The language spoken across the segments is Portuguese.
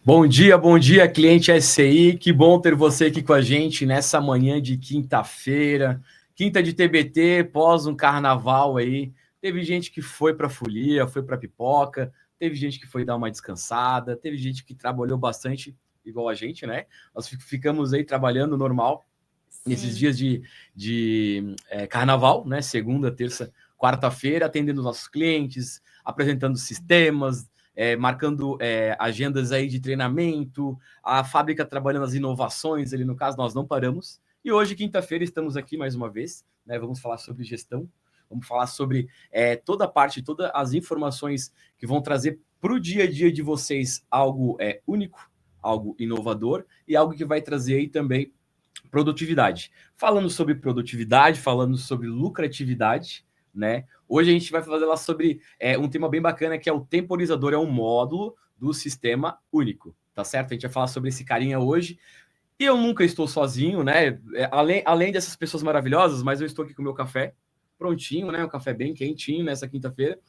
Bom dia, cliente SCI. Que bom ter você aqui com a gente nessa manhã de quinta-feira, quinta de TBT, pós um carnaval aí. Teve gente que foi para folia, foi para pipoca, teve gente que foi dar uma descansada, teve gente que trabalhou bastante, igual a gente, né? Nós ficamos aí trabalhando normal nesses dias de carnaval, né? Segunda, terça, quarta-feira, atendendo nossos clientes, apresentando sistemas, marcando agendas aí de treinamento, a fábrica trabalhando as inovações, ali no caso, nós não paramos. E hoje, quinta-feira, estamos aqui mais uma vez, né? Vamos falar sobre gestão, vamos falar sobre toda a parte, todas as informações que vão trazer para o dia a dia de vocês algo único, algo inovador e algo que vai trazer aí também produtividade. Falando sobre produtividade, falando sobre lucratividade, né? Hoje a gente vai falar sobre um tema bem bacana que é o temporizador, é um módulo do sistema único, tá certo? A gente vai falar sobre esse carinha hoje. E eu nunca estou sozinho, né? Além dessas pessoas maravilhosas, mas eu estou aqui com o meu café prontinho, né? Um café bem quentinho nessa quinta-feira.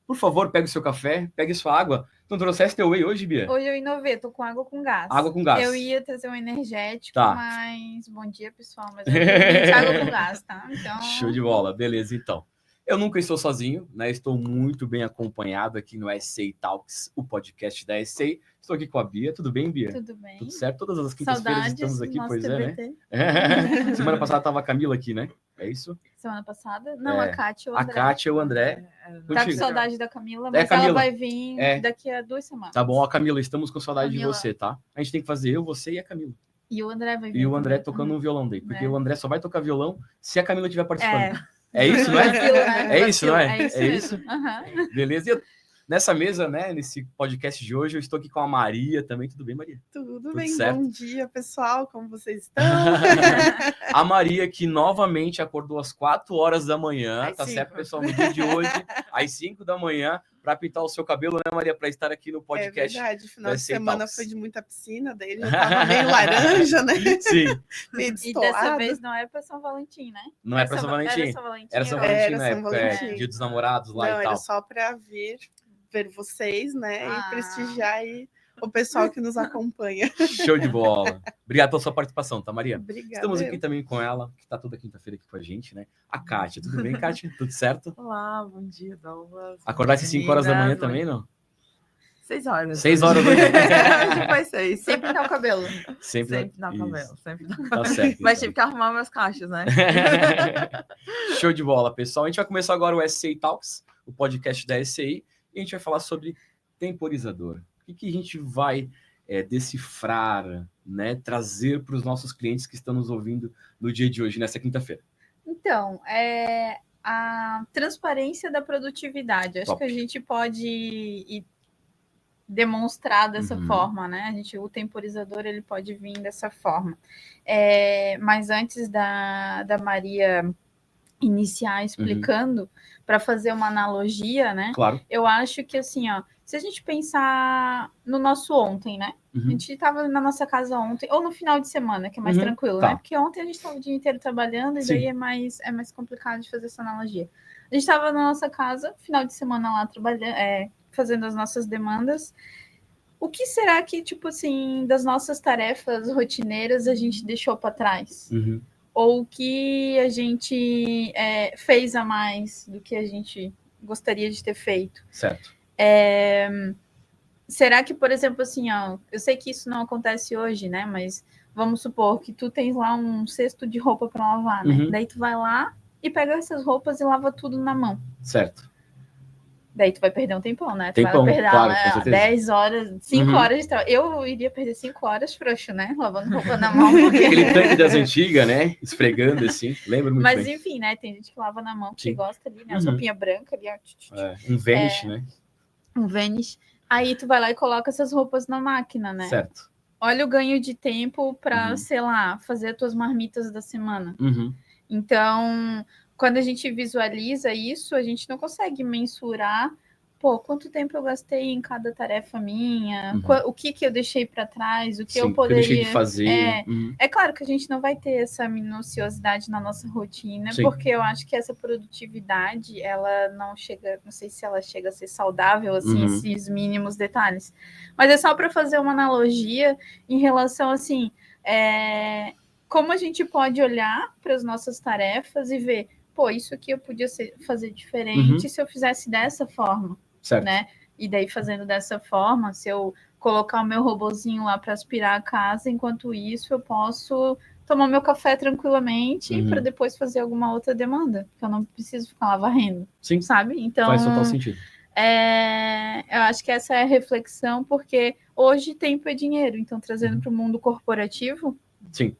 Por favor, pegue o seu café, pegue sua água. Tu não trouxeste teu whey hoje, Bia? Hoje eu inovei, tô com água com gás. Água com gás. Eu ia trazer um energético, tá. Mas... Bom dia, pessoal, mas eu fiz água com gás, tá? Então... Show de bola, beleza, então. Eu nunca estou sozinho, né? Estou muito bem acompanhado aqui no SCI Talks, o podcast da SCI. Estou aqui com a Bia. Tudo bem, Bia? Tudo bem. Tudo certo? Todas as quintas-feiras estamos aqui, pois TBT. Né? Semana passada estava a Camila aqui, né? É isso? Semana passada? Não, a Kátia e o André. A Kátia e o André. Tá com saudade da Camila, mas Camila. Ela vai vir daqui a 2 semanas. Tá bom, a Camila, estamos com saudade de você, tá? A gente tem que fazer eu, você e a Camila. E o André vai vir. E o André tocando um violão daí, porque o André só vai tocar violão se a Camila estiver participando. É isso, não é? É isso, não é? É isso. Uhum. Beleza. E nessa mesa, né, nesse podcast de hoje, eu estou aqui com a Maria também. Tudo bem, Maria? Tudo bem, certo? Bom dia, pessoal. Como vocês estão? A Maria, que novamente acordou às 4 horas da manhã, tá certo, pessoal? No dia de hoje, às 5 da manhã, para pintar o seu cabelo, né, Maria? Para estar aqui no podcast. É verdade, o final de semana foi de muita piscina, daí ele já tava meio laranja, né? Sim. Meio e dessa vez não é para São Valentim, né? Não é para São Valentim. Era São Valentim. Era São Valentim, né? Dia dos namorados lá não, e tal. Era só para ver vocês, né? E prestigiar aí o pessoal que nos acompanha. Show de bola. Obrigado pela sua participação, tá, Maria? Obrigada. Estamos aqui também com ela, que tá toda quinta-feira aqui com a gente, né? A Kátia. Tudo bem, Kátia? Tudo certo? Olá, bom dia, Douglas. Acordasse às 5 horas da manhã também, não? 6 horas. 6 horas da manhã. Acho que foi 6. Sempre dá o cabelo. Sempre dá o cabelo. Sempre dá. Tá certo. Mas tive que arrumar meus cachos, né? Show de bola, pessoal. A gente vai começar agora o SCI Talks, o podcast da SCI, e a gente vai falar sobre temporizador. O que a gente vai decifrar, né, trazer para os nossos clientes que estão nos ouvindo no dia de hoje, nessa quinta-feira? Então, a transparência da produtividade. Acho que a gente pode demonstrar dessa forma, né? O temporizador ele pode vir dessa forma. Mas antes da Maria iniciar explicando, para fazer uma analogia, né? Claro. Eu acho que assim, ó, se a gente pensar no nosso ontem, né? A gente estava na nossa casa ontem, ou no final de semana, que é mais tranquilo, né? Porque ontem a gente estava o dia inteiro trabalhando, e daí é mais complicado de fazer essa analogia. A gente estava na nossa casa, final de semana lá trabalhando, fazendo as nossas demandas. O que será que, tipo assim, das nossas tarefas rotineiras a gente deixou para trás? Ou que a gente fez a mais do que a gente gostaria de ter feito. Certo. Será que, por exemplo, assim, ó, eu sei que isso não acontece hoje, né? Mas vamos supor que tu tens lá um cesto de roupa para lavar, né? Daí tu vai lá e pega essas roupas e lava tudo na mão. Certo. Daí tu vai perder um tempão, né? Tu vai perder, claro, 10 horas, 5 horas de trabalho. Eu iria perder 5 horas frouxo, né? Lavando roupa na mão. Porque... Aquele tanque das antigas, né? Esfregando assim. Lembro muito bem. Mas enfim, né? Tem gente que lava na mão, que gosta ali, né? A roupinha branca ali. Um Vanish, né? Um Vanish. Aí tu vai lá e coloca essas roupas na máquina, né? Certo. Olha o ganho de tempo para, sei lá, fazer as tuas marmitas da semana. Então... Quando a gente visualiza isso, a gente não consegue mensurar pô, quanto tempo eu gastei em cada tarefa minha, o que eu deixei para trás, o que eu Sim, poderia... que eu deixei de fazer. É claro que a gente não vai ter essa minuciosidade na nossa rotina, Sim. porque eu acho que essa produtividade, ela não chega, não sei se ela chega a ser saudável, assim, esses mínimos detalhes. Mas é só para fazer uma analogia em relação, assim, como a gente pode olhar para as nossas tarefas e ver, pô, isso aqui eu podia fazer diferente se eu fizesse dessa forma. Certo. Né? E daí, fazendo dessa forma, se eu colocar o meu robozinho lá para aspirar a casa, enquanto isso eu posso tomar meu café tranquilamente para depois fazer alguma outra demanda, que eu não preciso ficar lá varrendo. Sim. Sabe? Então, faz total sentido. Eu acho que essa é a reflexão, porque hoje tempo é dinheiro. Então, trazendo para o mundo corporativo, sim.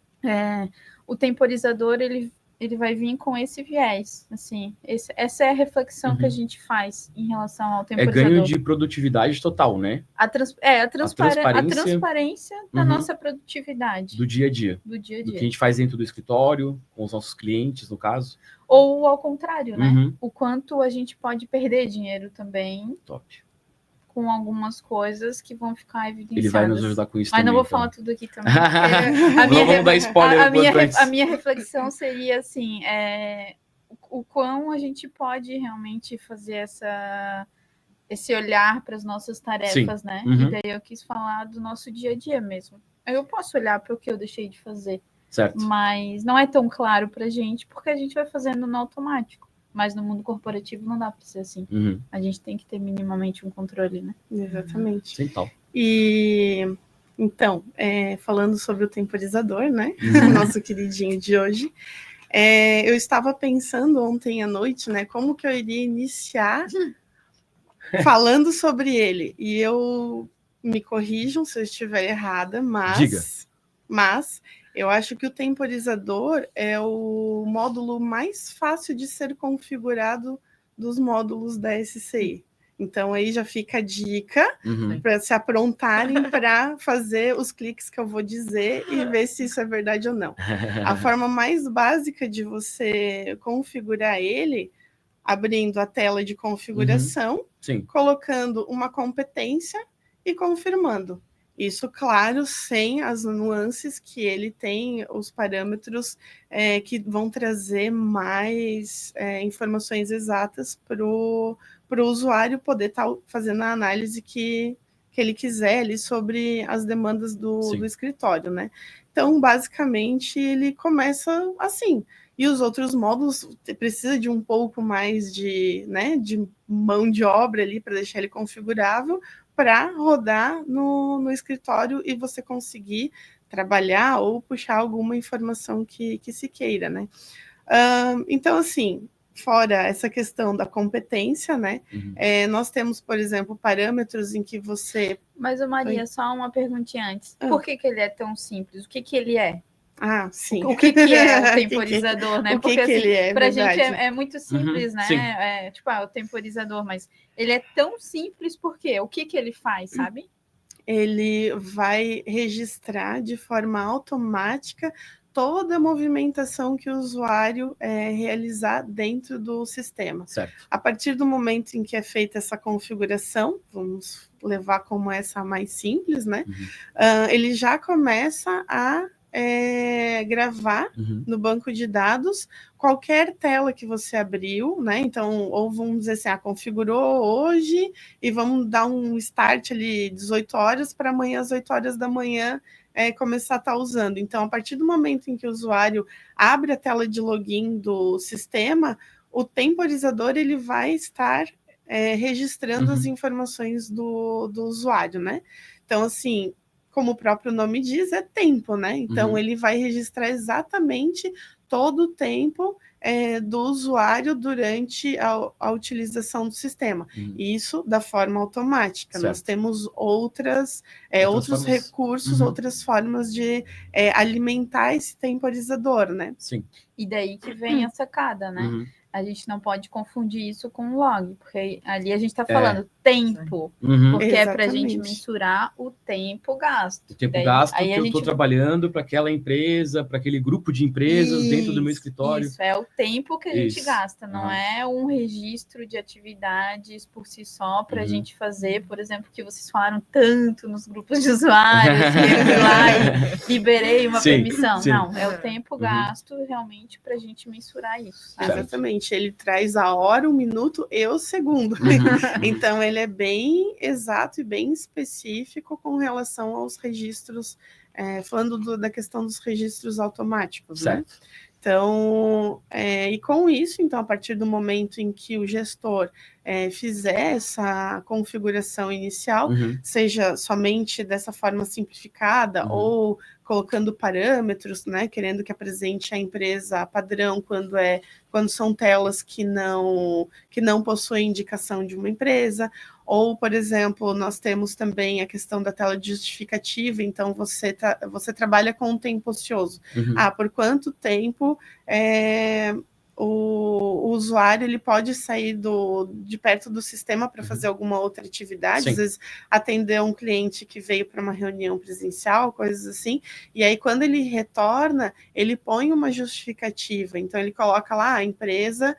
O temporizador, ele vai vir com esse viés, assim, essa é a reflexão que a gente faz em relação ao temporizador. É ganho de produtividade total, né? A transparência da nossa produtividade. Do dia a dia. Do dia a do dia. que a gente faz dentro do escritório, com os nossos clientes, no caso. Ou ao contrário, né? O quanto a gente pode perder dinheiro também. Top. Com algumas coisas que vão ficar evidenciadas. Ele vai nos ajudar com isso também. Mas não vou falar tudo aqui também. Vamos dar spoiler a minha reflexão seria assim, o quão a gente pode realmente fazer esse olhar para as nossas tarefas, né? E daí eu quis falar do nosso dia a dia mesmo. Eu posso olhar para o que eu deixei de fazer. Certo. Mas não é tão claro para a gente, porque a gente vai fazendo no automático. Mas no mundo corporativo não dá para ser assim. A gente tem que ter minimamente um controle, né? Exatamente. Sim, tal. E então, falando sobre o temporizador, né? Nosso queridinho de hoje. Eu estava pensando ontem à noite, né? Como que eu iria iniciar falando sobre ele. E me corrijam se eu estiver errada, mas eu acho que o temporizador é o módulo mais fácil de ser configurado dos módulos da SCI. Então, aí já fica a dica para se aprontarem para fazer os cliques que eu vou dizer e ver se isso é verdade ou não. A forma mais básica de você configurar ele, abrindo a tela de configuração, colocando uma competência e confirmando. Isso, claro, sem as nuances que ele tem, os parâmetros que vão trazer mais informações exatas para o usuário poder estar fazendo a análise que ele quiser ali sobre as demandas do escritório, né? Então, basicamente, ele começa assim. E os outros módulos precisa de um pouco mais de mão de obra ali para deixar ele configurável, para rodar no escritório e você conseguir trabalhar ou puxar alguma informação que se queira, né? Então, assim, fora essa questão da competência, né? Nós temos, por exemplo, parâmetros em que você... Mas, Maria, só uma perguntinha antes. Por que ele é tão simples? O que ele é? Ah, sim. O que é o temporizador, né? Porque assim, ele é, pra gente é muito simples, né? O temporizador, mas ele é tão simples porque o que ele faz, sabe? Ele vai registrar de forma automática toda a movimentação que o usuário realizar dentro do sistema. Certo. A partir do momento em que é feita essa configuração, vamos levar como essa mais simples, né? Ele já começa a gravar no banco de dados qualquer tela que você abriu, né? Então, ou vamos dizer assim, configurou hoje e vamos dar um start ali 18 horas para amanhã às 8 horas da manhã começar a estar usando. Então, a partir do momento em que o usuário abre a tela de login do sistema, o temporizador ele vai estar registrando as informações do usuário, né? Então, assim, como o próprio nome diz, é tempo, né? Então, ele vai registrar exatamente todo o tempo do usuário durante a utilização do sistema. Isso da forma automática. Certo. Nós temos outros formas... recursos, outras formas de alimentar esse temporizador, né? Sim. E daí que vem a sacada, né? a gente não pode confundir isso com log, porque ali a gente está falando tempo, porque é para a gente mensurar o tempo gasto. O tempo gasto que eu estou trabalhando para aquela empresa, para aquele grupo de empresas dentro do meu escritório. Isso, é o tempo que a gente gasta, não é um registro de atividades por si só para a gente fazer, por exemplo, que vocês falaram tanto nos grupos de usuários, que eu fui lá e liberei uma permissão. Não, é o tempo gasto realmente para a gente mensurar isso. Sabe? Exatamente, ele traz a hora, o minuto e o segundo. Então, ele é bem exato e bem específico com relação aos registros, falando da questão dos registros automáticos, né? Então, e com isso, então, a partir do momento em que o gestor fizer essa configuração inicial, seja somente dessa forma simplificada ou colocando parâmetros, né, querendo que apresente a empresa padrão quando são telas que não possuem indicação de uma empresa, ou, por exemplo, nós temos também a questão da tela de justificativa, então você trabalha com um tempo ocioso. Por quanto tempo o usuário ele pode sair de perto do sistema para fazer alguma outra atividade, às vezes atender um cliente que veio para uma reunião presencial, coisas assim, e aí quando ele retorna, ele põe uma justificativa, então ele coloca lá a empresa,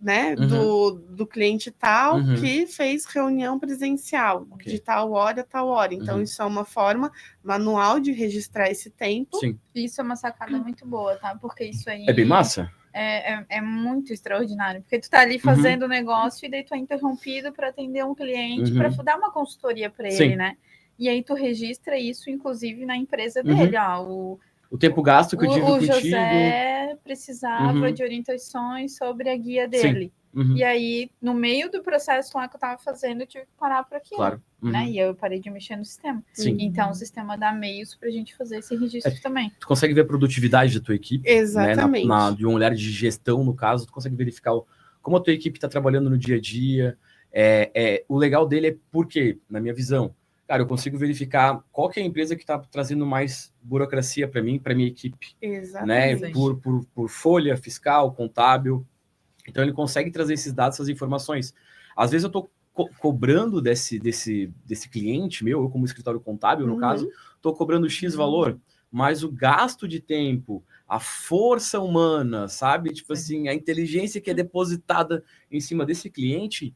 né, do cliente tal que fez reunião presencial de tal hora a tal hora. Então, isso é uma forma manual de registrar esse tempo. Isso é uma sacada muito boa, tá? Porque isso aí... É bem massa? É muito extraordinário, porque tu tá ali fazendo o negócio e daí tu é interrompido para atender um cliente, para dar uma consultoria para ele, né? E aí tu registra isso, inclusive, na empresa dele, o tempo gasto que eu tive contigo. O José precisava de orientações sobre a guia dele. E aí, no meio do processo lá que eu estava fazendo, eu tive que parar por aquilo. Né? E eu parei de mexer no sistema. Então, o sistema dá meios para a gente fazer esse registro também. Tu consegue ver a produtividade da tua equipe. Exatamente. Né? De um olhar de gestão, no caso, tu consegue verificar como a tua equipe está trabalhando no dia a dia. O legal dele é porque, na minha visão, cara, eu consigo verificar qual que é a empresa que está trazendo mais burocracia para mim, para minha equipe. Exatamente. Né? Por folha fiscal, contábil. Então, ele consegue trazer esses dados, essas informações. Às vezes, eu estou cobrando desse cliente meu, eu como escritório contábil, no caso, estou cobrando X valor, mas o gasto de tempo, a força humana, sabe? Tipo assim, a inteligência que é depositada em cima desse cliente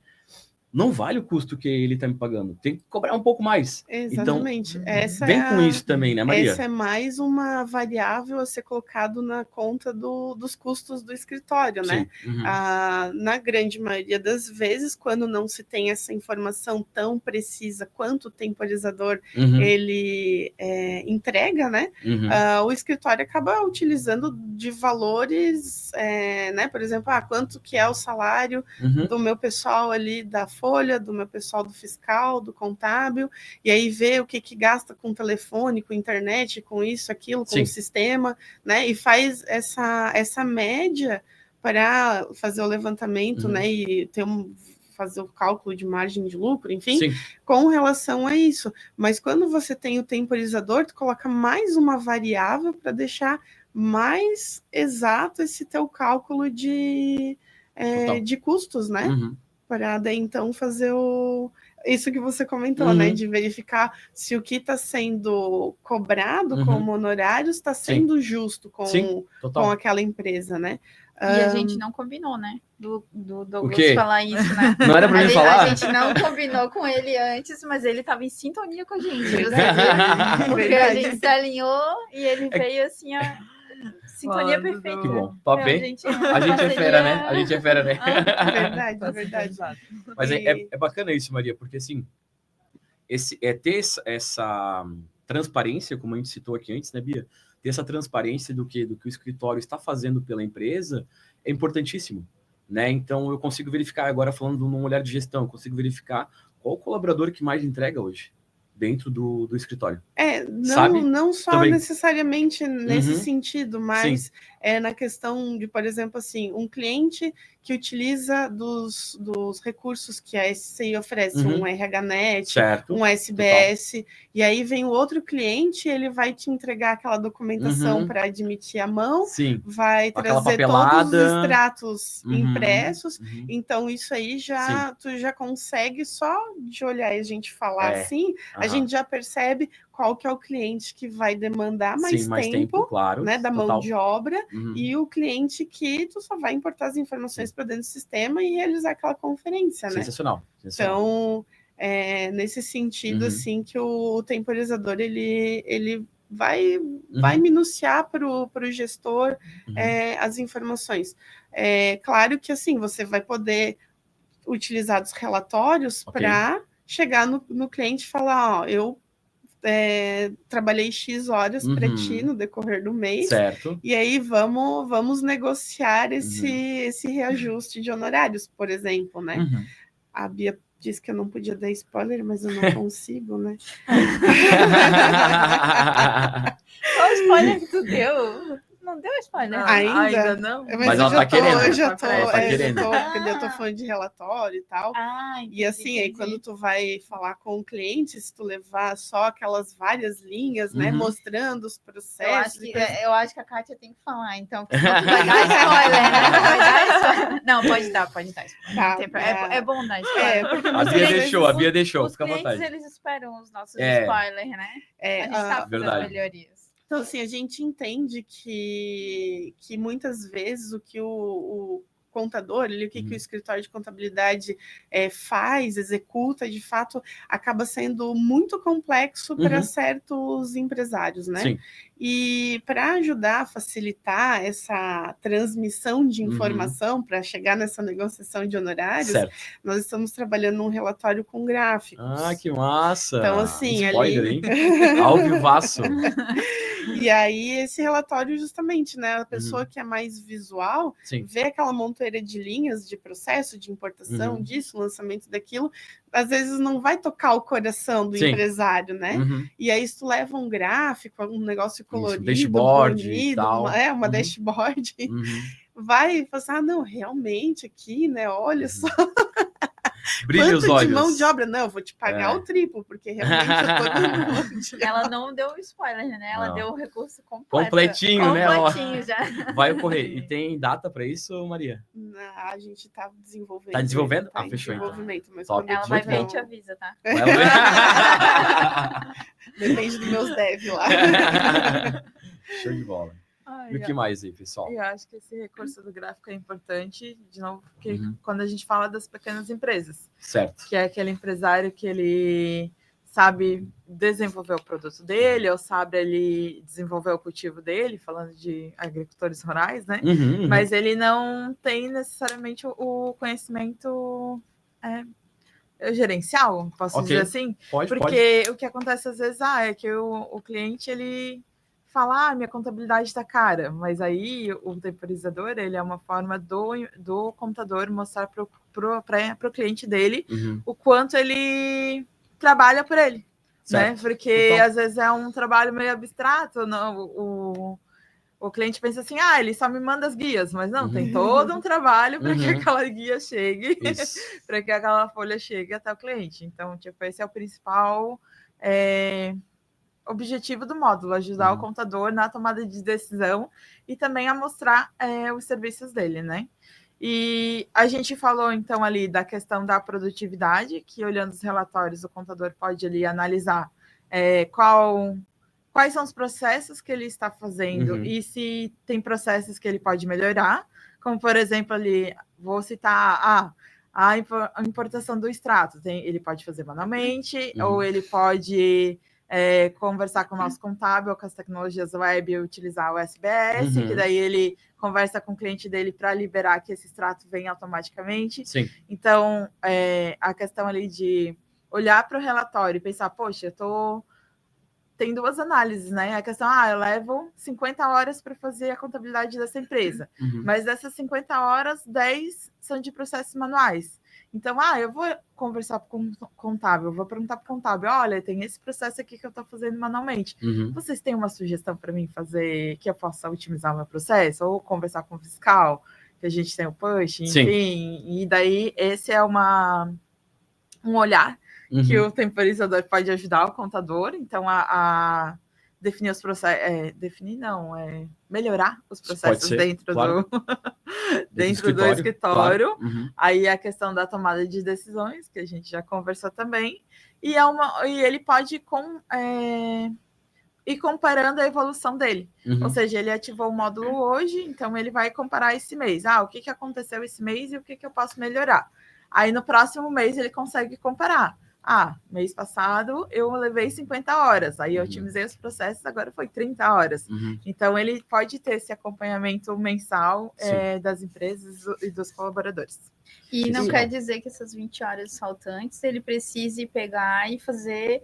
não vale o custo que ele está me pagando. Tem que cobrar um pouco mais. Exatamente. Então, vem com isso também, né, Maria? Essa é mais uma variável a ser colocado na conta dos custos do escritório, né? Na grande maioria das vezes, quando não se tem essa informação tão precisa quanto o temporizador ele entrega, né? O escritório acaba utilizando de valores, né? Por exemplo, quanto que é o salário do meu pessoal ali da folha, do meu pessoal do fiscal, do contábil, e aí vê o que gasta com telefone, com internet, com isso, aquilo, com o sistema, né? E faz essa média para fazer o levantamento, né? E fazer o cálculo de margem de lucro, enfim, com relação a isso. Mas quando você tem o temporizador, tu coloca mais uma variável para deixar mais exato esse teu cálculo de custos, né? Para daí então fazer isso que você comentou, né? De verificar se o que está sendo cobrado como honorários está sendo justo com aquela empresa, né? E a gente não combinou, né? Do Douglas falar isso, né? Não era para mim falar? A gente não combinou com ele antes, mas ele estava em sintonia com a gente. Porque a gente se alinhou e ele veio assim, sintonia perfeita. Que bom. Top, hein? A gente é fera, né? A gente é fera, né? Verdade. Mas é bacana isso, Maria, porque assim, ter essa transparência, como a gente citou aqui antes, né, Bia? Ter essa transparência do que o escritório está fazendo pela empresa é importantíssimo, né? Então, eu consigo verificar, agora falando num olhar de gestão, eu consigo verificar qual o colaborador que mais entrega hoje dentro do escritório. Não só também necessariamente nesse sentido, mas na questão de, por exemplo, assim, um cliente que utiliza dos recursos que a SCI oferece, um RHNet, certo. um SBS, e aí vem o outro cliente, ele vai te entregar aquela documentação para admitir a mão, Sim. vai trazer todos os extratos impressos, então isso aí tu já consegue, só de olhar e a gente falar assim, a gente já percebe qual que é o cliente que vai demandar mais tempo, claro, né, da mão de obra, e o cliente que tu só vai importar as informações para dentro do sistema e realizar aquela conferência, né? Sensacional. Então, nesse sentido, assim, que o temporizador, ele vai minuciar para o gestor as informações. Claro que, assim, você vai poder utilizar os relatórios para chegar no cliente e falar, ó, eu trabalhei X horas para ti no decorrer do mês, certo. E aí vamos negociar esse reajuste de honorários, por exemplo, né? A Bia disse que eu não podia dar spoiler, mas eu não consigo, né? Qual spoiler que tu deu? Não deu spoiler? Ainda não. Mas ela tá querendo. Eu já tô, querendo. porque eu tô falando de relatório e tal. Entendi, e assim, aí quando tu vai falar com o cliente, se tu levar só aquelas várias linhas, né, mostrando os processos. Eu acho que a Kátia tem que falar, então, porque senão tu vai dar spoiler, né? Vai dar spoiler. Não, pode dar spoiler. É bom dar spoiler. A Bia deixou, os fica à vontade. clientes, eles esperam os nossos spoilers, né? A gente tá fazendo melhorias. Então, assim, a gente entende que muitas vezes o que o contador, o que o escritório de contabilidade faz, executa, de fato, acaba sendo muito complexo para certos empresários, né? Sim. E para ajudar a facilitar essa transmissão de informação para chegar nessa negociação de honorários, nós estamos trabalhando num relatório com gráficos. Ah, que massa! Então, assim, spoiler, hein? Ao vivaço. E aí, esse relatório, justamente, né? A pessoa que é mais visual, vê aquela montoeira de linhas de processo, de importação, disso, lançamento daquilo, às vezes não vai tocar o coração do empresário, né? E aí, se tu leva um gráfico, um negócio colorido, dashboard, bonito, uma dashboard, vai falar, não, realmente aqui, né? Olha só. Brilha os olhos. De mão de obra? Não, eu vou te pagar o triplo, porque realmente eu tô dando mão de obra. Ela não deu spoiler, né? Ela deu o recurso completo. Completinho, né? Completinho já. Vai ocorrer. E tem data para isso, Maria? A gente tá desenvolvendo. Tá desenvolvendo? Tá fechou então. Mas ela vai ver e te avisa, tá? Depende dos meus devs lá. Show de bola. E o que mais aí, pessoal? Eu acho que esse recurso do gráfico é importante, de novo, porque quando a gente fala das pequenas empresas, certo, que é aquele empresário que ele sabe desenvolver o produto dele, ou sabe ele desenvolver o cultivo dele, falando de agricultores rurais, né? Mas ele não tem necessariamente o conhecimento gerencial, posso dizer assim? Porque o que acontece às vezes é que o cliente, ele fala, minha contabilidade está cara, mas aí o temporizador, ele é uma forma do computador mostrar para o cliente dele o quanto ele trabalha por ele, né? Porque às vezes é um trabalho meio abstrato, não, o cliente pensa assim, ele só me manda as guias, mas não, tem todo um trabalho para que aquela guia chegue, para que aquela folha chegue até o cliente. Então, tipo, esse é o principal objetivo do módulo, ajudar o contador na tomada de decisão e também a mostrar os serviços dele, né? E a gente falou, então, ali da questão da produtividade, que olhando os relatórios, o contador pode ali analisar quais são os processos que ele está fazendo e se tem processos que ele pode melhorar, como, por exemplo, ali, vou citar a importação do extrato, ele pode fazer manualmente, ou ele pode conversar com o nosso contábil, com as tecnologias web, e utilizar o SBS, que daí ele conversa com o cliente dele para liberar que esse extrato venha automaticamente. Então, a questão ali de olhar para o relatório e pensar, poxa, tem duas análises, né? A questão, eu levo 50 horas para fazer a contabilidade dessa empresa, mas dessas 50 horas, 10 são de processos manuais. Então, eu vou conversar com o contábil, vou perguntar para o contábil, olha, tem esse processo aqui que eu estou fazendo manualmente. Vocês têm uma sugestão para mim fazer que eu possa otimizar o meu processo? Ou conversar com o fiscal? que a gente tem o push, Sim. enfim, e daí esse é um olhar que o temporizador pode ajudar o contador, então a definir os processos, melhorar os processos dentro do escritório. Claro. Aí a questão da tomada de decisões, que a gente já conversou também, e ele pode ir comparando a evolução dele. Ou seja, ele ativou o módulo hoje, então ele vai comparar esse mês. O que aconteceu esse mês e o que eu posso melhorar. Aí no próximo mês ele consegue comparar. Mês passado eu levei 50 horas, aí eu otimizei os processos, agora foi 30 horas. Então ele pode ter esse acompanhamento mensal das empresas e dos colaboradores. E não quer dizer que essas 20 horas faltantes ele precise pegar e fazer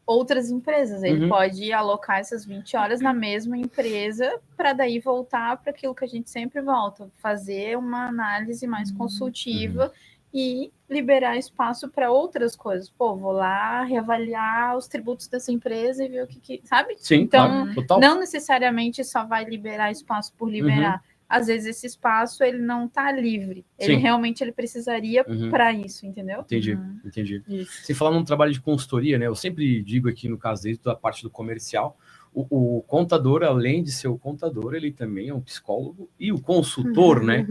outras empresas. Ele pode alocar essas 20 horas na mesma empresa para daí voltar para aquilo que a gente sempre volta, fazer uma análise mais consultiva e liberar espaço para outras coisas. Vou lá reavaliar os tributos dessa empresa e ver o que sabe? Sim, então, claro, não necessariamente só vai liberar espaço por liberar. Às vezes esse espaço ele não está livre. Ele realmente precisaria para isso, entendeu? Entendi. Isso. Sem falar num trabalho de consultoria, né? Eu sempre digo aqui no caso dele, da parte do comercial, o contador, além de ser o contador, ele também é um psicólogo e o consultor, né?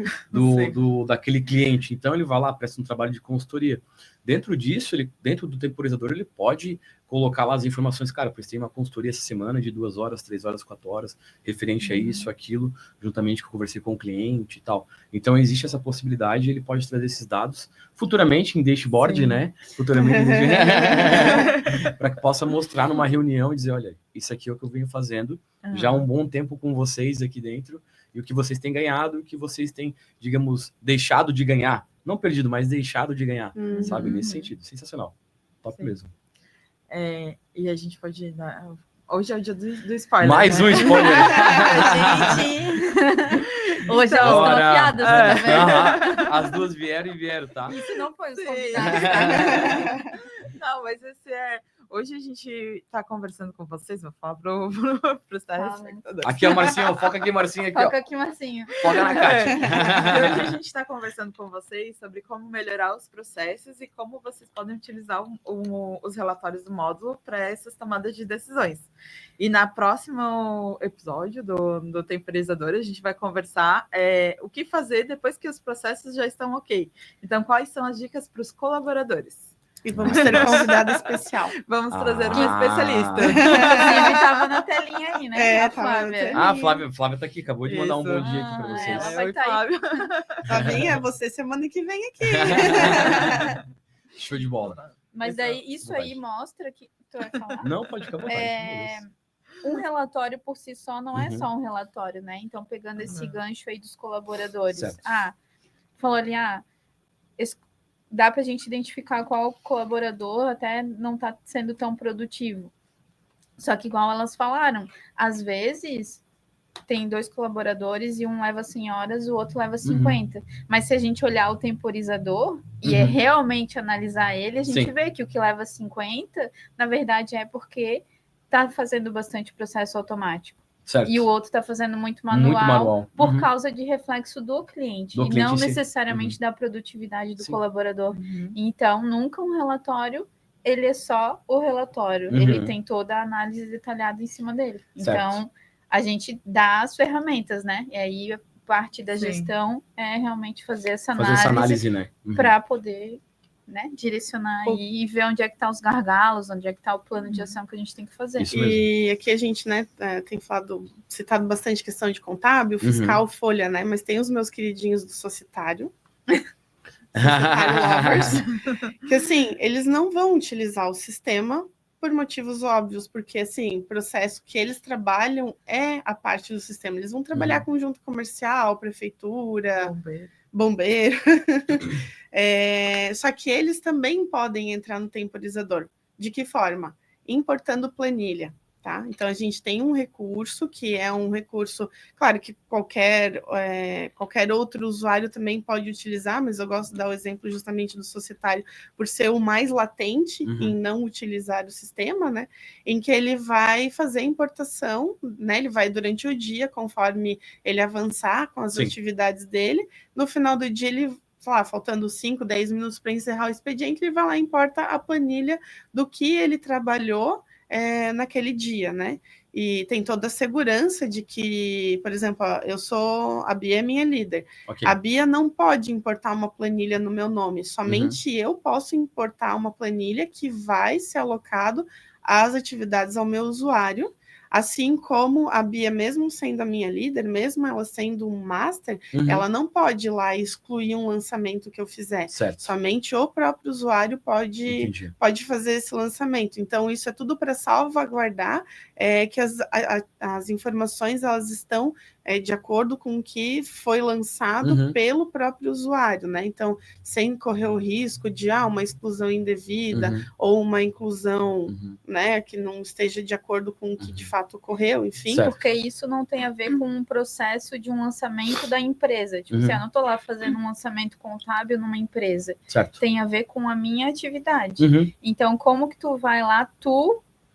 Daquele cliente. Então ele vai lá, presta um trabalho de consultoria. Dentro disso, dentro do temporizador, ele pode colocar lá as informações. Cara, eu prestei uma consultoria essa semana de 2 horas, 3 horas, 4 horas, referente a isso, aquilo, juntamente que eu conversei com o cliente e tal. Então, existe essa possibilidade, ele pode trazer esses dados futuramente em dashboard, né? Futuramente para que possa mostrar numa reunião e dizer, olha, isso aqui é o que eu venho fazendo já há um bom tempo com vocês aqui dentro, e o que vocês têm ganhado, o que vocês têm, digamos, deixado de ganhar. Não perdido, mas deixado de ganhar, sabe? Nesse sentido. Sensacional. Top mesmo. E a gente pode dar... Hoje é o dia do spoiler. Mais um spoiler. Hoje elas estão afiadas, tá vendo? As duas vieram, tá? Isso não foi os convidados, tá? Não, mas esse é... Hoje a gente está conversando com vocês, vou falar para os telespectadores. Aqui é o Marcinho, foca aqui, Marcinho. Aqui, foca aqui, Marcinho. Foca na Kátia. Hoje a gente está conversando com vocês sobre como melhorar os processos e como vocês podem utilizar os relatórios do módulo para essas tomadas de decisões. E no próximo episódio do Temporizador, a gente vai conversar o que fazer depois que os processos já estão ok. Então, quais são as dicas para os colaboradores? E vamos ter um convidado especial. Vamos trazer uma especialista. Inclusive, estava na telinha aí, né? A Flávia. A Flávia tá aqui, acabou de mandar um bom dia aqui para vocês. Ela vai estar aí. Flavinha, você semana que vem aqui. Show de bola. Mas daí, isso aí mostra que... Tu vai falar? Não, pode ficar à vontade. Um relatório por si só não é só um relatório, né? Então, pegando esse gancho aí dos colaboradores. Certo. Falou ali, dá para a gente identificar qual colaborador até não está sendo tão produtivo. Só que, igual elas falaram, às vezes tem 2 colaboradores e um leva 100 horas, o outro leva 50. Mas se a gente olhar o temporizador e realmente analisar ele, a gente vê que o que leva 50, na verdade, é porque está fazendo bastante processo automático. Certo. E o outro está fazendo muito manual por causa de reflexo do cliente. E não necessariamente da produtividade do colaborador. Então, nunca um relatório, ele é só o relatório. Ele tem toda a análise detalhada em cima dele. Certo. Então, a gente dá as ferramentas, né? E aí, parte da gestão é realmente fazer essa análise né? Para poder... né, direcionar e ver onde é que tá os gargalos, onde é que tá o plano de ação que a gente tem que fazer. Isso mesmo. E aqui a gente, né, tem citado bastante questão de contábil, fiscal, folha, né, mas tem os meus queridinhos do Societário, Lovers, que assim, eles não vão utilizar o sistema por motivos óbvios, porque assim, o processo que eles trabalham é a parte do sistema, eles vão trabalhar com junta comercial, prefeitura, bombeiro. Só que eles também podem entrar no temporizador. De que forma? Importando planilha. Tá? Então, a gente tem um recurso que é um recurso, claro que qualquer outro usuário também pode utilizar, mas eu gosto de dar o exemplo justamente do societário por ser o mais latente em não utilizar o sistema, né? Em que ele vai fazer a importação, né? Ele vai durante o dia, conforme ele avançar com as atividades dele, no final do dia ele faltando 5, 10 minutos para encerrar o expediente, ele vai lá e importa a planilha do que ele trabalhou naquele dia, né? E tem toda a segurança de que, por exemplo, a Bia é minha líder. Okay. A Bia não pode importar uma planilha no meu nome, somente eu posso importar uma planilha que vai ser alocado às atividades ao meu usuário, assim como a Bia, mesmo sendo a minha líder, mesmo ela sendo um master, ela não pode ir lá e excluir um lançamento que eu fizer. Certo. Somente o próprio usuário pode fazer esse lançamento. Então, isso é tudo para salvaguardar que as informações elas estão de acordo com o que foi lançado pelo próprio usuário, né? Então, sem correr o risco de uma exclusão indevida ou uma inclusão né, que não esteja de acordo com o que de fato ocorreu, enfim. Certo. Porque isso não tem a ver com um processo de um lançamento da empresa. Tipo, se eu não estou lá fazendo um lançamento contábil numa empresa, tem a ver com a minha atividade. Então, como que tu vai lá,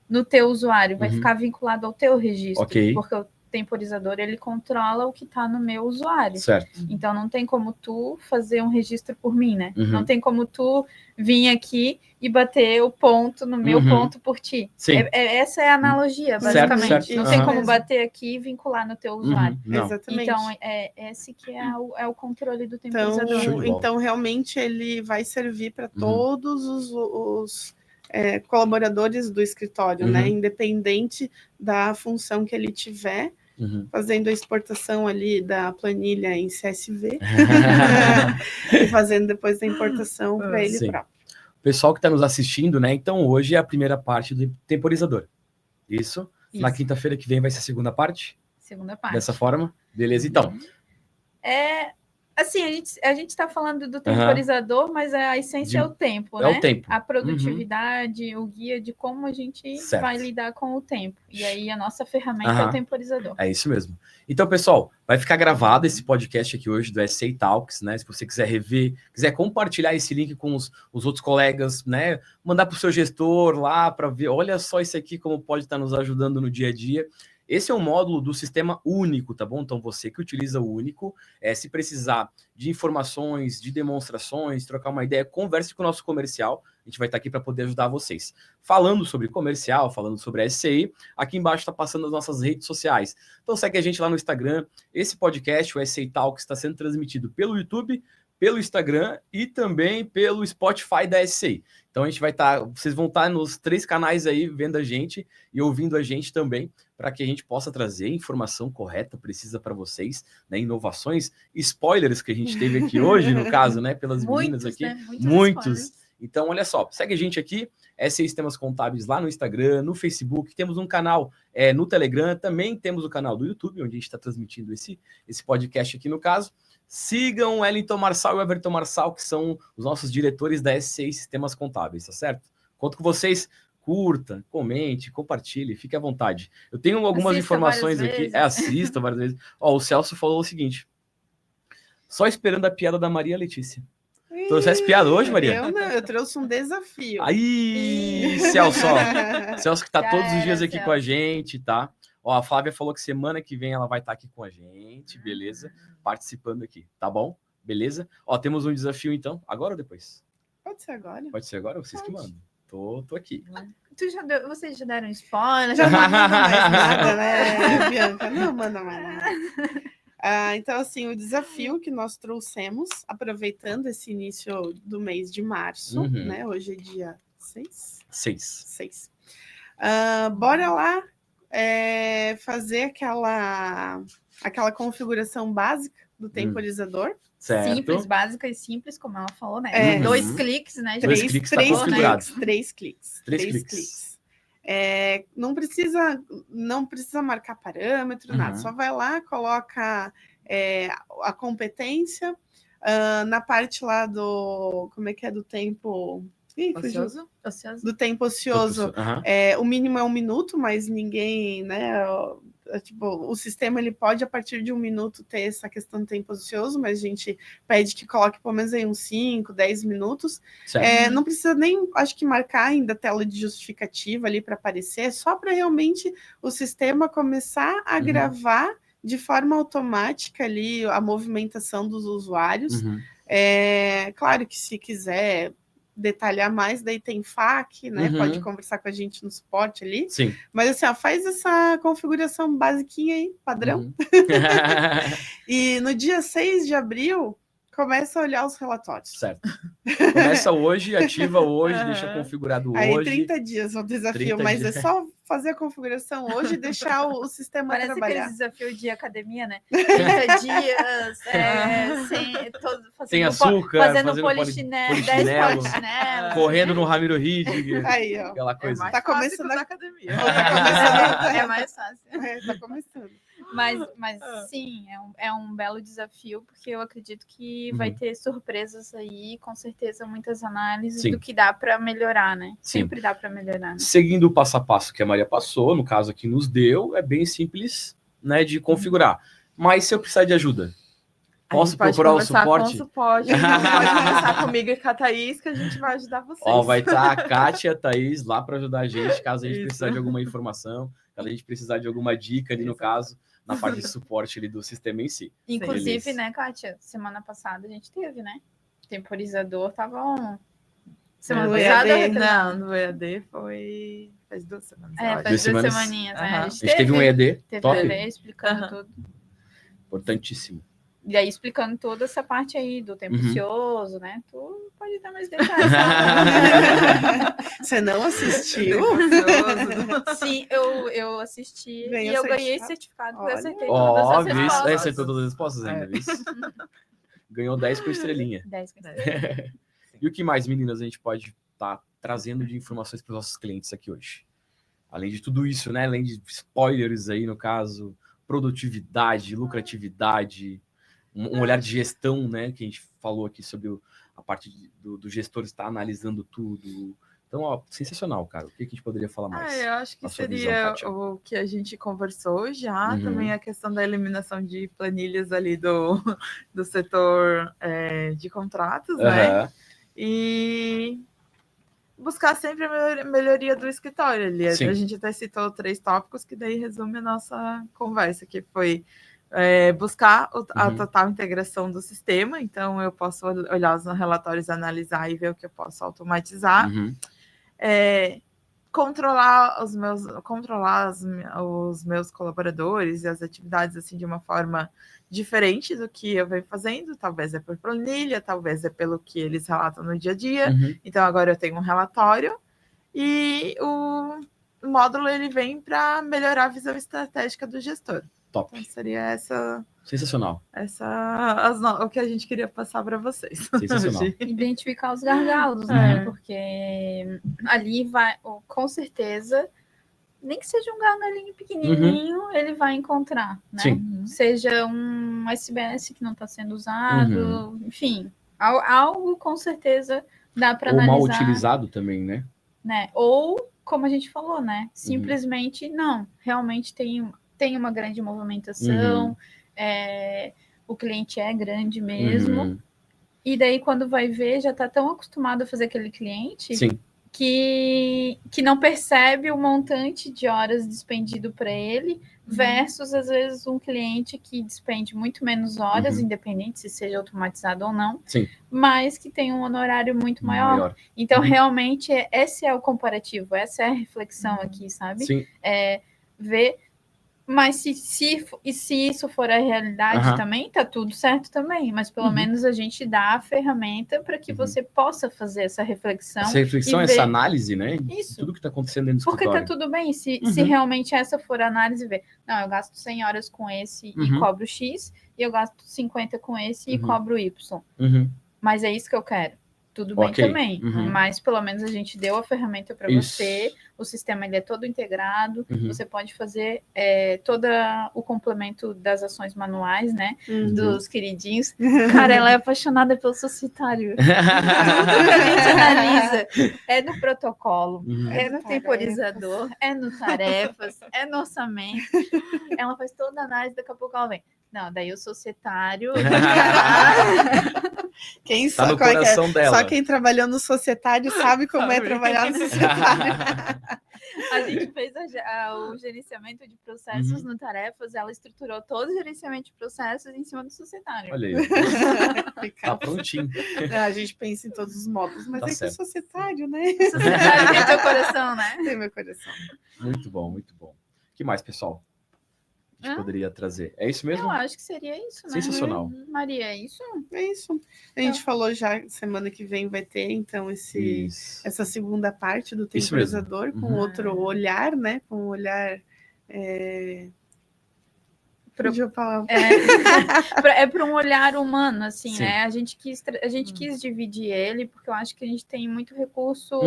no teu usuário, vai ficar vinculado ao teu registro, porque o temporizador, ele controla o que está no meu usuário. Certo. Então, não tem como tu fazer um registro por mim, né? Não tem como tu vir aqui e bater o ponto no meu ponto por ti. Essa é a analogia, basicamente. Certo. Não tem como bater aqui e vincular no teu usuário. Exatamente. Então, esse que é o controle do temporizador. Então, realmente, ele vai servir para todos os colaboradores do escritório, né? Independente da função que ele tiver, fazendo a exportação ali da planilha em CSV e fazendo depois a importação para ele próprio. O pessoal que está nos assistindo, né? Então, hoje é a primeira parte do temporizador. Isso. Na quinta-feira que vem vai ser a segunda parte? Segunda parte. Dessa forma? Beleza, então. Assim, a gente está falando do temporizador, mas a essência é o tempo, né? É o tempo. A produtividade, o guia de como a gente vai lidar com o tempo. E aí a nossa ferramenta é o temporizador. É isso mesmo. Então, pessoal, vai ficar gravado esse podcast aqui hoje do SA Talks, né? Se você quiser rever, quiser compartilhar esse link com os outros colegas, né? Mandar para o seu gestor lá para ver, olha só isso aqui como pode estar nos ajudando no dia a dia. Esse é um módulo do sistema único, tá bom? Então, você que utiliza o único, se precisar de informações, de demonstrações, trocar uma ideia, converse com o nosso comercial. A gente vai estar aqui para poder ajudar vocês. Falando sobre comercial, falando sobre a SCI, aqui embaixo está passando as nossas redes sociais. Então, segue a gente lá no Instagram. Esse podcast, o SA Talk, está sendo transmitido pelo YouTube, pelo Instagram e também pelo Spotify da SCI. Então a gente vai vocês vão estar nos 3 canais aí vendo a gente e ouvindo a gente também, para que a gente possa trazer informação correta, precisa para vocês, né? Inovações, spoilers que a gente teve aqui hoje, no caso, né? Pelas meninas aqui. Né? Muitos. Então, olha só, segue a gente aqui, SCI Sistemas Contábeis lá no Instagram, no Facebook, temos um canal no Telegram, também temos o canal do YouTube, onde a gente está transmitindo esse podcast aqui no caso. Sigam o Wellington Marçal e o Everton Marçal, que são os nossos diretores da SCI Sistemas Contábeis, tá certo? Conto com vocês, curta, comente, compartilhe, fique à vontade. Eu tenho algumas informações aqui, assista várias vezes. O Celso falou o seguinte, só esperando a piada da Maria Letícia. Trouxe piada hoje, Maria? Eu trouxe um desafio. Aí, Celso, Celso que tá todos os dias aqui com a gente, tá? A Flávia falou que semana que vem ela vai estar aqui com a gente, beleza? Participando aqui, tá bom? Beleza? Temos um desafio então, agora ou depois? Pode ser agora. Pode ser agora? Vocês que mandam. Tô aqui. Vocês já deram spoiler? Já não manda mais nada, né, Bianca? Não manda mais nada. Então, assim, o desafio que nós trouxemos, aproveitando esse início do mês de março, né? Hoje é dia 6? 6. Bora lá fazer aquela configuração básica do temporizador. Certo. Simples, básica e simples, como ela falou, né? 2 cliques, né? 3 cliques, tá configurado. 3 cliques. Não precisa marcar parâmetro, nada. Só vai lá, coloca a competência. Na parte lá do... Como é que é? Do tempo... Ih, Ocioso? Do tempo ocioso. O mínimo é 1 minuto, mas ninguém, né? Tipo, o sistema ele pode, a partir de 1 minuto, ter essa questão do tempo ocioso, mas a gente pede que coloque pelo menos aí uns 5, 10 minutos. Não precisa nem, acho que, marcar ainda a tela de justificativa ali para aparecer, só para realmente o sistema começar a gravar de forma automática ali a movimentação dos usuários. Claro que se quiser detalhar mais, daí tem FAQ, né? Pode conversar com a gente no suporte ali. Sim. Mas assim, ó, faz essa configuração basiquinha aí, padrão. E no dia 6 de abril, começa a olhar os relatórios. Certo. Começa hoje, ativa hoje, deixa configurado hoje. Aí 30 dias é o desafio, mas é só fazer a configuração hoje e deixar o sistema trabalhar. Parece aquele desafio de academia, né? 30 dias, sem açúcar, fazendo polichinelo, 10 polichinelos. Correndo no Ramiro Ridge. Aí, ó. Aquela coisa. Tá começando a academia. É mais fácil. Tá começando. Mas sim, é um belo desafio, porque eu acredito que vai ter surpresas aí, com certeza, muitas análises do que dá para melhorar, né? Sim. Sempre dá para melhorar. Né? Seguindo o passo a passo que a Maria passou, no caso aqui nos deu, é bem simples, né, de configurar. Mas se eu precisar de ajuda, posso procurar o suporte? Pode conversar comigo e com a Thaís, que a gente vai ajudar vocês. Ó, vai estar a Kátia e a Thaís lá para ajudar a gente, caso a gente precisar de alguma informação, caso a gente precisar de alguma dica ali, no caso, na parte de suporte ali do sistema em si. Inclusive, beleza. Né, Kátia? Semana passada a gente teve, né? O temporizador tava on. Semana passada? Não, no EAD foi... Faz 2 semanas. Faz 2 semaninhas. Né? A gente teve um EAD top. Teve um EAD explicando tudo. Importantíssimo. E aí, explicando toda essa parte aí do tempo ocioso, né? Tu pode dar mais detalhes. Você não assistiu? Sim, eu assisti e eu ganhei certificado, porque eu acertei todas as respostas. Acertou todas as respostas ainda, viu? Ganhou 10 com estrelinha. 10 com estrelinha. E o que mais, meninas, a gente pode estar trazendo de informações para os nossos clientes aqui hoje? Além de tudo isso, né? Além de spoilers aí, no caso, produtividade, lucratividade... Um olhar de gestão, né? Que a gente falou aqui sobre a parte do gestor estar analisando tudo. Então, ó, sensacional, cara. O que a gente poderia falar mais? Eu acho que seria o que a gente conversou já. Também a questão da eliminação de planilhas ali do setor de contratos, né? E buscar sempre a melhoria do escritório ali. Sim. A gente até citou 3 tópicos que daí resume a nossa conversa, que foi buscar a total integração do sistema. Então, eu posso olhar os relatórios, analisar e ver o que eu posso automatizar. Controlar os meus colaboradores e as atividades assim de uma forma diferente do que eu venho fazendo. Talvez é por planilha, talvez é pelo que eles relatam no dia a dia. Então, agora eu tenho um relatório e o módulo ele vem para melhorar a visão estratégica do gestor. Top. Então, seria essa... Sensacional. O que a gente queria passar para vocês. Sensacional. Identificar os gargalos, né? Porque ali vai, com certeza, nem que seja um gargalinho pequenininho, ele vai encontrar, né? Sim. Seja um SBS que não está sendo usado, enfim, algo com certeza dá para analisar. Ou mal utilizado também, né? Ou, como a gente falou, né? Simplesmente, não, realmente tem uma grande movimentação, o cliente é grande mesmo, e daí quando vai ver, já está tão acostumado a fazer aquele cliente que não percebe o montante de horas despendido para ele, versus, às vezes, um cliente que despende muito menos horas, independente se seja automatizado ou não, mas que tem um honorário muito maior. Então, realmente, esse é o comparativo, essa é a reflexão aqui, sabe? Sim. Ver... Mas se isso for a realidade também, tá tudo certo também. Mas pelo menos a gente dá a ferramenta para que você possa fazer essa reflexão. Essa reflexão, essa análise, né? Isso. Tudo que está acontecendo dentro do Porque escritório. tá tudo bem. Se realmente essa for a análise, ver, não, eu gasto 100 horas com esse e cobro X, e eu gasto 50 com esse e cobro Y. Mas é isso que eu quero. tudo bem também. Mas pelo menos a gente deu a ferramenta para você, o sistema ele é todo integrado, você pode fazer todo o complemento das ações manuais, né? Dos queridinhos. Cara, ela é apaixonada pelo societário. Tudo que a gente analisa é no protocolo, é no temporizador, é no tarefas, é no orçamento. Ela faz toda a análise, daqui a pouco ela vem. Não, daí o societário. Quem tá no coração dela. Só quem trabalhou no societário sabe como é trabalhar no societário. A gente fez o gerenciamento de processos no Tarefas, ela estruturou todo o gerenciamento de processos em cima do societário. Olha aí. Tá prontinho. A gente pensa em todos os módulos, mas tá é certo. que o societário, né? O societário tem teu coração, né? Tem meu coração. Muito bom, muito bom. O que mais, pessoal? A gente poderia trazer. É isso mesmo? Eu acho que seria isso, né? Sensacional. Maria, é isso? É isso. A gente falou já, semana que vem vai ter, então, essa segunda parte do temporizador com outro olhar, né? Com um olhar... É para um olhar humano, assim, né? A gente quis dividir ele, porque eu acho que a gente tem muito recurso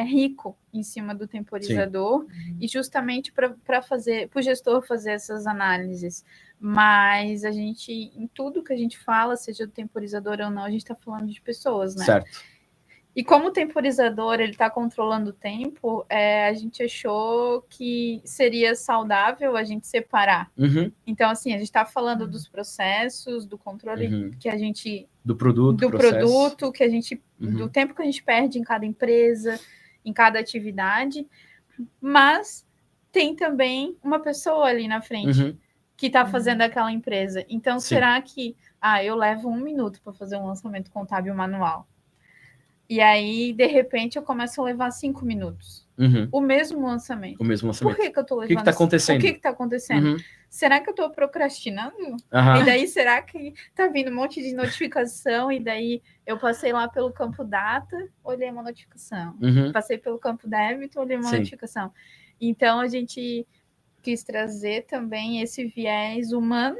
rico em cima do temporizador, e justamente para o gestor fazer essas análises. Mas a gente, em tudo que a gente fala, seja do temporizador ou não, a gente está falando de pessoas, né? Certo. E como o temporizador ele está controlando o tempo, a gente achou que seria saudável a gente separar. Então, assim, a gente está falando dos processos, do controle que a gente... Do produto, que a gente... Do tempo que a gente perde em cada empresa, em cada atividade. Mas tem também uma pessoa ali na frente que está fazendo aquela empresa. Então, será que... eu levo 1 minuto para fazer um lançamento contábil manual. E aí, de repente, eu começo a levar 5 minutos. O mesmo lançamento. Por que eu tô levando? O que está acontecendo? O que está acontecendo? Será que eu tô procrastinando? E daí, será que tá vindo um monte de notificação? E daí, eu passei lá pelo campo data, olhei uma notificação. Passei pelo campo débito, olhei uma notificação. Então, a gente quis trazer também esse viés humano,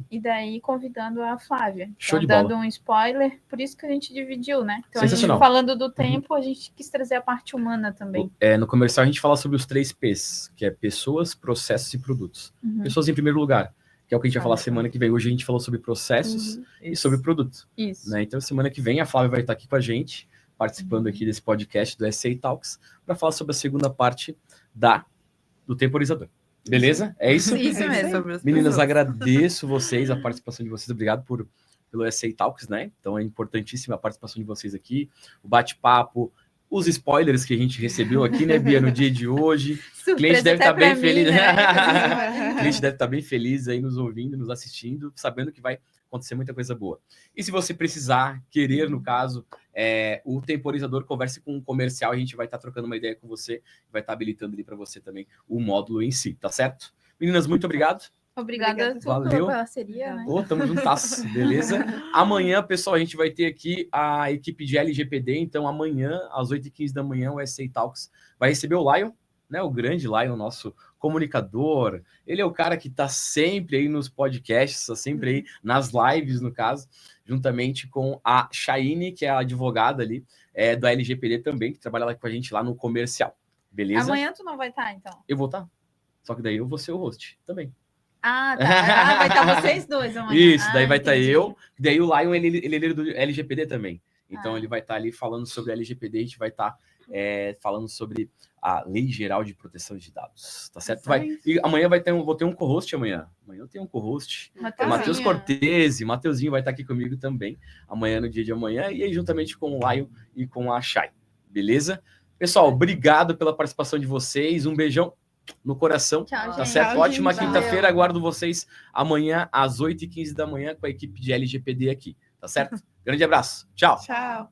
e daí convidando a Flávia. Show de dando bola. um spoiler, por isso que a gente dividiu, né? Então, a gente Sensacional. falando do tempo, a gente quis trazer a parte humana também. No comercial, a gente fala sobre os 3 P's, que é pessoas, processos e produtos. Pessoas em primeiro lugar, que é o que a gente vai falar semana que vem. Hoje a gente falou sobre processos e sobre produto. Isso. Né? Então, semana que vem, a Flávia vai estar aqui com a gente, participando aqui desse podcast do SA Talks, para falar sobre a segunda parte do temporizador. Beleza? É isso? Isso mesmo. Meninas, agradeço vocês, a participação de vocês. Obrigado pelo SA Talks, né? Então é importantíssima a participação de vocês aqui, o bate-papo, os spoilers que a gente recebeu aqui, né, Bia, no dia de hoje. O cliente deve estar bem feliz. O cliente deve estar bem feliz aí nos ouvindo, nos assistindo, sabendo que vai acontecer muita coisa boa. E se você precisar, querer, no caso, o temporizador, converse com um comercial, a gente vai estar trocando uma ideia com você, vai estar habilitando ali para você também o módulo em si, tá certo? Meninas, muito obrigado. Obrigada Valeu. pela parceria, né? Tamo juntas, beleza? Amanhã, pessoal, a gente vai ter aqui a equipe de LGPD, então amanhã, às 8h15 da manhã, o SA Talks vai receber o Lion, né? O grande Lion, nosso comunicador. Ele é o cara que tá sempre aí nos podcasts, tá sempre aí nas lives, no caso, juntamente com a Chaine, que é a advogada ali do LGPD também, que trabalha lá com a gente lá no comercial. Beleza? Amanhã tu não vai estar, então? Eu vou estar. Só que daí eu vou ser o host também. Tá. Vai estar vocês dois amanhã. Isso, daí vai estar eu. Daí o Lion, ele é do LGPD também. Então ele vai estar ali falando sobre LGPD, a gente vai estar falando sobre a Lei Geral de Proteção de Dados, tá certo? E amanhã vou ter um co-host amanhã. Amanhã eu tenho um co-host. Matheus Cortese, Mateuzinho vai estar aqui comigo também, amanhã, no dia de amanhã, e aí juntamente com o Lion e com a Chay, beleza? Pessoal, obrigado pela participação de vocês, um beijão no coração. Tchau, Tá gente. certo? Tchau, Ótima gente. quinta-feira. Aguardo vocês amanhã às 8h15 da manhã com a equipe de LGPD aqui. Tá certo? Grande abraço. Tchau. Tchau.